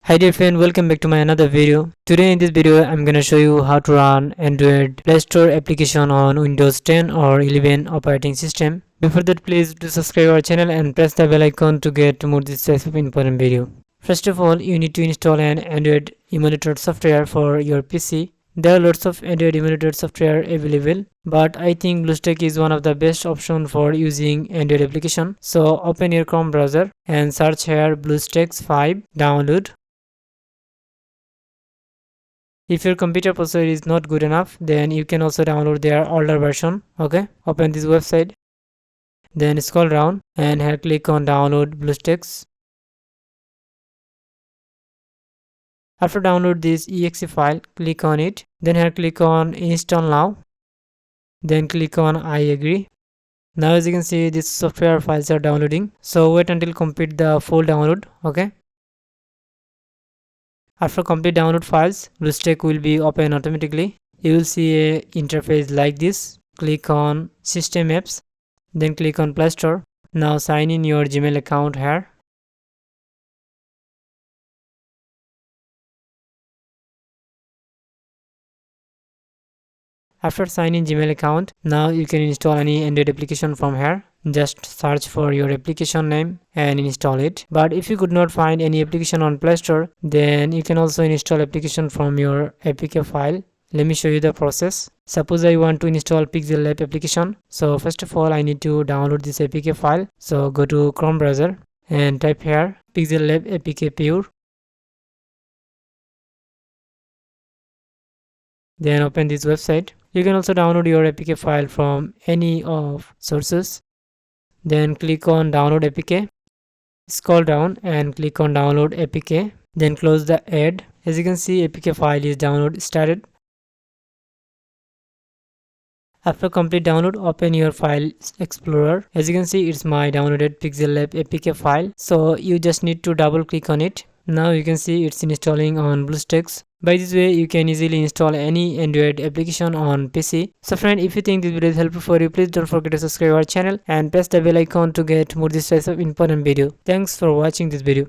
Hi dear friend, welcome back to my another video. Today in this video I'm gonna show you how to run Android Play Store application on Windows 10 or 11 operating system. Before that, please do subscribe our channel and press the bell icon to get more this type of important video. First of all, you need to install an Android emulator software for your PC. There are lots of Android emulator software available, but I think BlueStacks is one of the best option for using Android application. So open your Chrome browser and search here BlueStacks 5 download. If your computer processor is not good enough, then you can also download their older version. Okay, open this website, then scroll down and here click on download BlueStacks. After download this exe file, click on it, then here click on install now, then click on I agree. Now as you can see, these software files are downloading, so wait until complete the full download. Okay, after complete download files, BlueStacks will be open automatically. You will see a interface like this. Click on system apps, then click on Play Store. Now sign in your Gmail account here. After sign in Gmail account, now you can install any Android application from here. Just search for your application name and install it. But if you could not find any application on Play Store, then you can also install application from your APK file. Let me show you the process. Suppose I want to install Pixel Lab application. So first of all, I need to download this APK file. So go to Chrome browser and type here Pixel Lab APK Pure. Then open this website. You can also download your APK file from any of sources. Then click on download APK. Scroll down and click on download APK. Then close the ad. As you can see, APK file is download started. After complete download, open your file explorer. As you can see, it's my downloaded Pixel Lab APK file. So you just need to double click on it. Now you can see it's installing on BlueStacks. By this way, you can easily install any Android application on PC. So friend, if you think this video is helpful for you, please don't forget to subscribe our channel and press the bell icon to get more this types of important video. Thanks for watching this video.